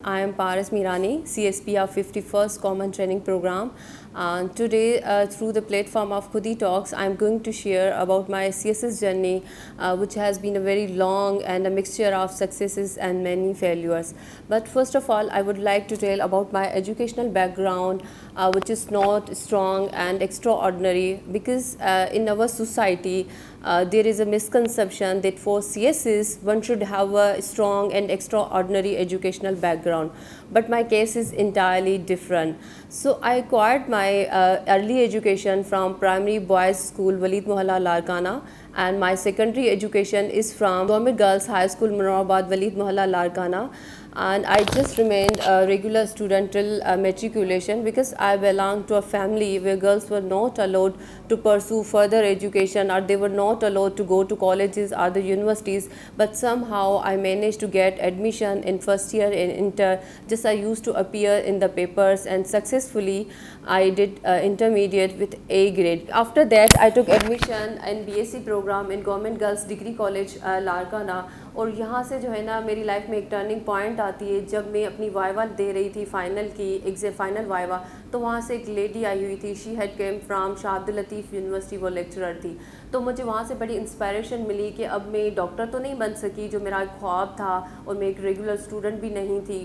I am Paras Mirani, CSP of 51st Common Training Program. Today, through the platform of Khudi Talks, I am going to share about my CSS journey, which has been a very long and a mixture of successes and many failures. But first of all, I would like to tell about my educational background, which is not strong and extraordinary, because in our society, there is a misconception that for CSS one should have a strong and extraordinary educational background, but my case is entirely different. So I acquired my early education from primary boys school Walid Mohalla Larkana, and my secondary education is from Government Girls High School Munawabad Walid Mohalla Larkana. And I just remained a regular student till matriculation, because I belong to a family where girls were not allowed to pursue further education, or they were not allowed to go to colleges or the universities. But somehow I managed to get admission in first year in inter. Just I used to appear in the papers, and successfully I did intermediate with A grade. After that I took admission in BSc program in Government Girls Degree College Larkana. اور یہاں سے جو ہے نا میری life میں ایک turning point آتی ہے جب میں اپنی وائوا دے رہی تھی فائنل کی فائنل وائوا. تو وہاں سے ایک لیڈی آئی ہوئی تھی, she had came from Shah Abdul Latif university, وہ لیکچرر تھی. تو مجھے وہاں سے بڑی انسپائریشن ملی کہ اب میں ڈاکٹر تو نہیں بن سکی جو میرا خواب تھا, اور میں ایک ریگولر اسٹوڈنٹ بھی نہیں تھی,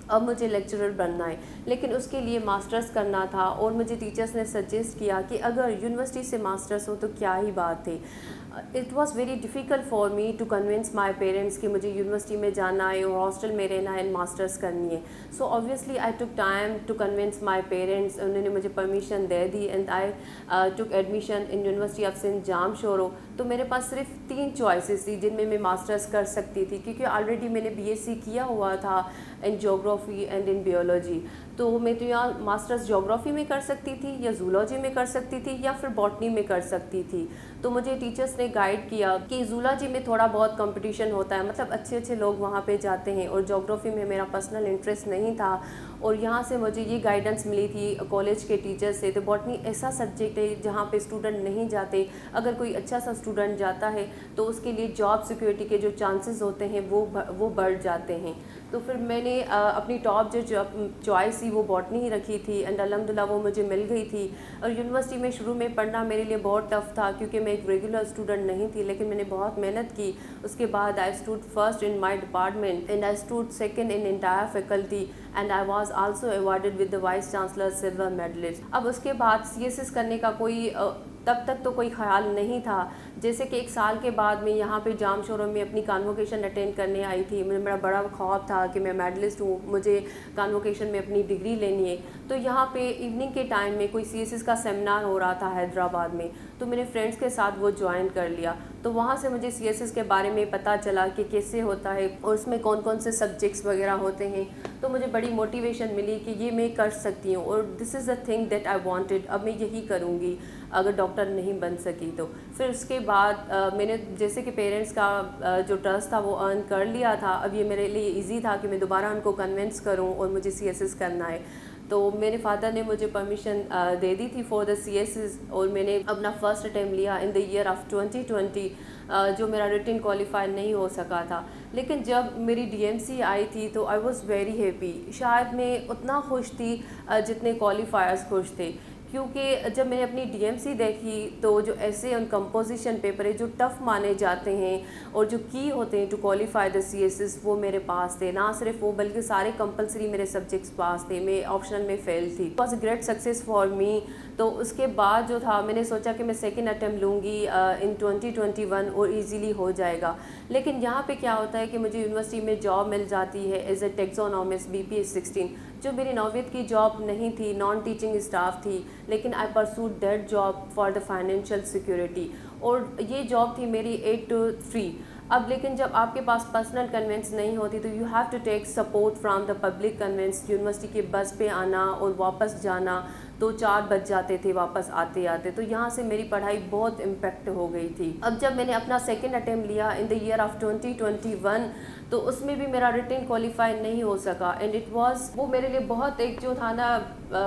اب مجھے لیکچرر بننا ہے, لیکن اس کے لیے ماسٹرز کرنا تھا. اور مجھے ٹیچرس نے سجیسٹ کیا کہ اگر یونیورسٹی سے ماسٹرز ہو تو کیا ہی بات ہے. It was very difficult for me to convince my parents کہ مجھے یونیورسٹی میں جانا ہے اور ہاسٹل میں رہنا ہے اینڈ ماسٹرز کرنی ہے. So obviously I took time to convince my parents. انہوں نے مجھے پرمیشن دے دی and I took admission in university of Sindh Jamshoro. تو میرے پاس صرف 3 چوائسیز تھی جن میں ماسٹرز کر سکتی تھی, کیونکہ آلریڈی میں نے بی ایس سی کیا ہوا تھا ان جیوگرافی اینڈ ان بیولوجی. تو میں تو یہاں ماسٹرز جیوگرافی میں کر سکتی تھی, یا زولوجی میں کر سکتی تھی, یا پھر باٹنی میں کر سکتی تھی. تو مجھے ٹیچرس نے گائیڈ کیا کہ زولوجی میں تھوڑا بہت کمپٹیشن ہوتا ہے, مطلب اچھے اچھے لوگ وہاں پہ جاتے ہیں, اور جیوگرافی میں میرا پرسنل انٹرسٹ نہیں تھا. اور یہاں سے مجھے یہ گائیڈنس ملی تھی کالج کے ٹیچر سے. تو باٹنی ایسا سبجیکٹ ہے جہاں پہ اسٹوڈنٹ نہیں جاتے, اگر کوئی اچھا سا اسٹوڈنٹ جاتا ہے تو اس کے لیے جاب سیکورٹی کے جو چانسز ہوتے ہیں وہ بڑھ جاتے ہیں. تو پھر میں نے اپنی ٹاپ جو چوائس تھی وہ باٹنی ہی رکھی تھی, اینڈ الحمدللہ وہ مجھے مل گئی تھی. اور یونیورسٹی میں شروع میں پڑھنا میرے لیے بہت ٹف تھا, کیونکہ میں ایک ریگولر اسٹوڈنٹ نہیں تھی, لیکن میں نے بہت محنت کی. اس کے بعد I stood first in my department, and I stood second in entire faculty, and I was also awarded with the vice chancellor silver medalist. اب اس کے بعد سی ایس ایس کرنے کا کوئی تب تک تو کوئی خیال نہیں تھا. جیسے کہ 1 سال کے بعد میں یہاں پہ جام شورو میں اپنی کانووکیشن اٹینڈ کرنے آئی تھی. میرا بڑا خواب تھا کہ میں میڈلسٹ ہوں, مجھے کانووکیشن میں اپنی ڈگری لینی ہے. تو یہاں پہ ایوننگ کے ٹائم میں کوئی سی ایس ایس کا سیمینار ہو رہا تھا حیدرآباد میں, تو میں نے فرینڈس کے ساتھ وہ جوائن کر لیا. تو وہاں سے مجھے سی ایس ایس کے بارے میں پتہ چلا کہ کیسے ہوتا ہے, اور اس میں کون کون سے سبجیکٹس وغیرہ ہوتے ہیں. تو مجھے بڑی موٹیویشن ملی کہ یہ میں کر سکتی ہوں, اور this is the thing that I wanted. اب میں یہی کروں گی اگر ڈاکٹر نہیں بن سکی تو. پھر اس کے بعد میں نے جیسے کہ پیرنٹس کا جو ٹرسٹ تھا وہ ارن کر لیا تھا. اب یہ میرے لیے ایزی تھا کہ میں دوبارہ ان کو کنونس کروں اور مجھے سی ایس ایس کرنا ہے. تو میرے فادر نے مجھے پرمیشن دے دی تھی for the C S S, اور میں نے اپنا فرسٹ اٹیمپٹ لیا ان دا ایئر آف 2020, جو میرا ریٹن کوالیفائی نہیں ہو سکا تھا. لیکن جب میری ڈی ایم سی آئی تھی تو آئی واز ویری ہیپی. شاید میں اتنا خوش تھی جتنے کوالیفائرز خوش تھے, کیونکہ جب میں نے اپنی ڈی ایم سی دیکھی تو جو ایسے ان کمپوزیشن پیپر ہے جو ٹف مانے جاتے ہیں اور جو کی ہوتے ہیں to qualify the C S S, وہ میرے پاس تھے. نہ صرف وہ بلکہ سارے کمپلسری میرے سبجیکٹس پاس تھے, میں آپشنل میں فیل تھی. It was a great success for me. تو اس کے بعد جو تھا میں نے سوچا کہ میں سیکنڈ اٹیمپٹ لوں گی ان 2021 اور ایزیلی ہو جائے گا. لیکن یہاں پہ کیا ہوتا ہے کہ مجھے یونیورسٹی میں جاب مل جاتی ہے ایز اے ٹیکزونومسٹ BPS16, جو میری نوعیت کی جاب نہیں تھی, نان ٹیچنگ اسٹاف تھی, لیکن I pursued that job for the financial security. اور یہ جاب تھی میری 8 to 3. اب لیکن جب آپ کے پاس پرسنل کنوینس نہیں ہوتی تو you have to take support from the public conveyance. University کے بس پہ آنا اور واپس جانا 2-4 بج جاتے تھے واپس آتے آتے. تو یہاں سے میری پڑھائی بہت امپیکٹ ہو گئی تھی. اب جب میں نے اپنا سیکنڈ اٹیمپٹ لیا ان دا ایئر آف 2021, تو اس میں بھی میرا ریٹن کوالیفائی نہیں ہو سکا. اینڈ اٹ واز, وہ میرے لیے بہت ایک جو تھا نا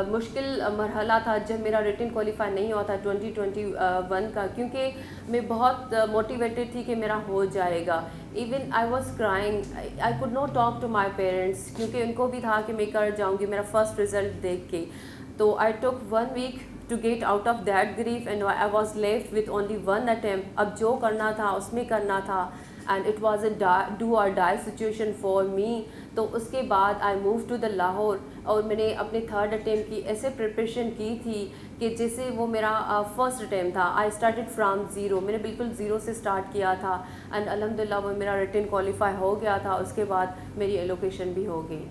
مشکل مرحلہ تھا جب میرا ریٹن کوالیفائی نہیں ہوا تھا 2021 کا, کیونکہ میں بہت موٹیویٹڈ تھی کہ میرا ہو جائے جائے گا. Even I was crying, I could not talk to my parents, کیونکہ ان کو بھی تھا کہ میں کر جاؤں گی میرا فرسٹ رزلٹ دیکھ کے. تو آئی ٹک 1 week to get out of that grief, and I was left with only one attempt. اب جو کرنا تھا اس میں کرنا تھا, and it was a do or die situation for me. تو اس کے بعد I moved to the Lahore, اور میں نے اپنے تھرڈ اٹیمپٹ کی ایسے پریپریشن کی تھی کہ جیسے وہ میرا فرسٹ اٹیمپٹ تھا. آئی اسٹارٹیڈ فرام زیرو, میں نے بالکل زیرو سے اسٹارٹ کیا تھا, اینڈ الحمد للہ وہ میرا ریٹن کوالیفائی ہو گیا تھا. اس کے بعد میری ایلوکیشن بھی ہو گئی.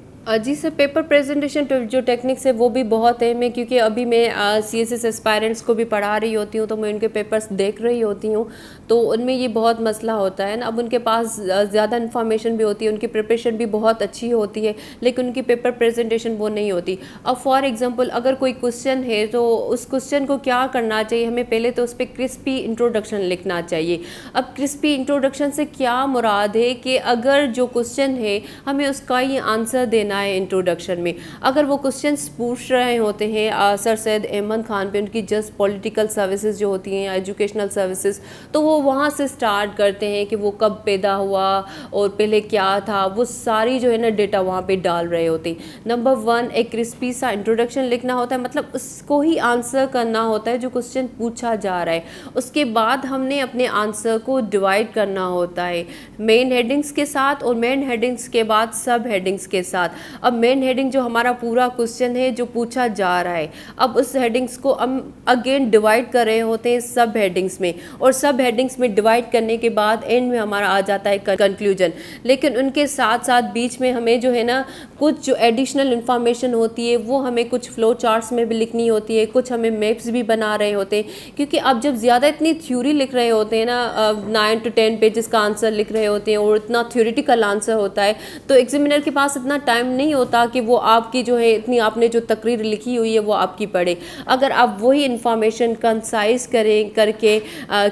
جی سر, پیپر پریزنٹیشن جو ٹیکنکس ہے وہ بھی بہت ہے. میں کیونکہ ابھی میں سی ایس ایس اسپائرنٹس کو بھی پڑھا رہی ہوتی ہوں, تو میں ان کے پیپرس دیکھ رہی ہوتی ہوں, تو ان میں یہ بہت مسئلہ ہوتا ہے نا. اب ان کے پاس زیادہ انفارمیشن بھی ہوتی ہے, ان کی پریپریشن بھی بہت اچھی ہوتی ہے, لیکن ان کی پیپر پریزنٹیشن وہ نہیں ہوتی. اب فار ایگزامپل اگر کوئی کوشچن ہے تو اس کوشچن کو کیا کرنا چاہیے, ہمیں پہلے تو اس پہ کرسپی انٹروڈکشن لکھنا چاہیے. اب کرسپی انٹروڈکشن سے کیا مراد ہے کہ اگر جو کوشچن ہے ہمیں اس کا ہی آنسر دینا ہے انٹروڈکشن میں. اگر وہ کوشچنس پوچھ رہے ہوتے ہیں سر سید احمد خان پہ, ان کی جسٹ پولیٹیکل سروسز جو ہوتی ہیں, ایجوکیشنل سروسز, تو وہ وہاں سے سٹارٹ کرتے ہیں کہ وہ کب پیدا ہوا اور پہلے کیا تھا, وہ ساری جو ہے نا ڈیٹا وہاں پہ ڈال رہے ہوتے ہیں. نمبر 1 ایک کرسپی سا انٹروڈکشن لکھنا ہوتا ہے, مطلب اس کو ہی آنسر کرنا ہوتا ہے جو کوشچن پوچھا جا رہا ہے. اس کے بعد ہم نے اپنے آنسر کو ڈیوائڈ کرنا ہوتا ہے مین ہیڈنگس کے ساتھ, اور مین ہیڈنگس کے بعد سب ہیڈنگس کے ساتھ. اب مین ہیڈنگ جو ہمارا پورا کوشچن ہے جو پوچھا جا رہا ہے, اب اس ہیڈنگس کو ہم اگین ڈیوائڈ کر رہے ہوتے ہیں سب ہیڈنگس میں, اور سب ہیڈنگس میں ڈیوائڈ کرنے کے بعد اینڈ میں ہمارا آ جاتا ہے کنکلوژن. لیکن ان کے ساتھ ساتھ بیچ میں ہمیں جو ہے نا کچھ جو ایڈیشنل انفارمیشن ہوتی ہے وہ ہمیں کچھ فلو چارٹس میں بھی لکھنی ہوتی ہے, کچھ ہمیں میپس بھی بنا رہے ہوتے ہیں. کیونکہ اب جب زیادہ اتنی تھیوری لکھ رہے ہوتے ہیں نا, 9 to 10 پیجز کا آنسر لکھ رہے ہوتے ہیں, اور اتنا تھیوریٹیکل آنسر ہوتا ہے, تو ایگزامینر کے پاس اتنا ٹائم نہیں ہوتا کہ وہ آپ کی جو ہے اتنی آپ نے جو تقریر لکھی ہوئی ہے وہ آپ کی پڑھے. اگر آپ وہی انفارمیشن کنسائز کر کے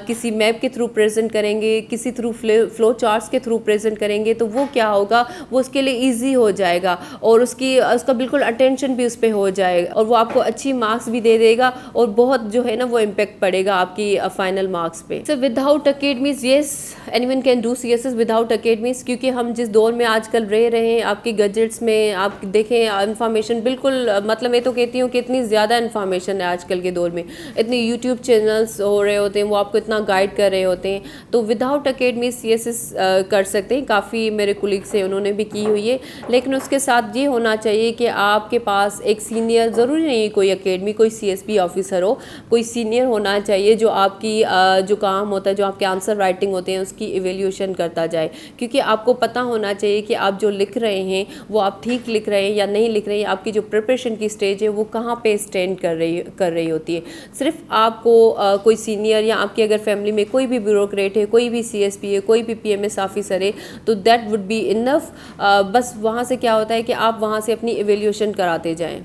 کسی میپ کے تھرو پریزنٹ کریں گے, کسی تھرو فلو چارٹس کے تھرو پریزنٹ کریں گے, تو وہ کیا ہوگا, وہ اس کے لیے ایزی ہو جائے گا, اور اس کا بالکل اٹینشن بھی اس پہ ہو جائے گا, اور وہ آپ کو اچھی مارکس بھی دے دے گا, اور بہت جو ہے نا وہ امپیکٹ پڑے گا آپ کی فائنل مارکس پہ. So without academies, yes anyone can do C S S without academies, کیونکہ ہم جس دور میں آج کل رہ رہے ہیں, آپ کی گیجٹس میں آپ دیکھیں انفارمیشن بالکل, مطلب میں تو کہتی ہوں کہ اتنی زیادہ انفارمیشن ہے آج کل کے دور میں, اتنے یوٹیوب چینلس ہو رہے ہوتے ہیں, وہ آپ کو اتنا گائیڈ کر رہے ہوتے ہیں. تو without academy C S S کر سکتے ہیں, کافی میرے کولیگس ہیں انہوں نے بھی کی ہوئی ہے. لیکن اس کے ساتھ یہ ہونا چاہیے کہ آپ کے پاس ایک سینئر, ضروری نہیں ہے کوئی اکیڈمی کوئی سی ایس پی آفیسر ہو, کوئی سینئر ہونا چاہیے جو آپ کی جو کام ہوتا ہے, جو آپ کے آنسر رائٹنگ ہوتے ہیں اس کی ایویلیوشن کرتا جائے. کیونکہ آپ کو پتہ ہونا چاہیے کہ آپ جو لکھ رہے ہیں وہ آپ ٹھیک لکھ رہے ہیں یا نہیں لکھ رہے ہیں, آپ کی جو پریپریشن کی سٹیج ہے وہ کہاں پہ اسٹینڈ کر رہی ہوتی ہے. صرف آپ کو کوئی سینئر یا آپ کی اگر فیملی میں کوئی بھی بیوروکریٹ ہے, کوئی بھی سی ایس پی ہے, کوئی بھی پی ایم ایس آفیسر ہے, تو دیٹ وڈ بی انف. بس وہاں سے کیا ہوتا ہے کہ آپ وہاں سے اپنی ایویلیوشن کراتے جائیں.